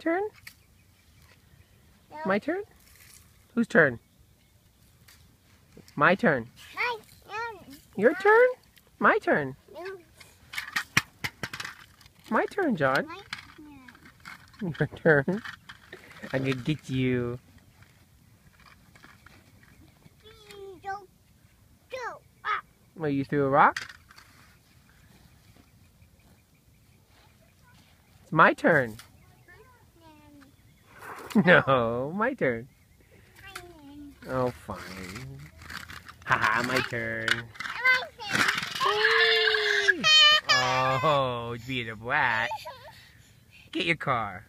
turn? No. My turn? Whose turn? My turn. My turn. Your turn? My turn. No. My turn, John. My turn. Your turn. I'm gonna get you. Go. Go. Ah. Well, you threw a rock? It's my turn. No, my turn. Oh, fine. Haha, my turn. Oh, being a brat. Get your car.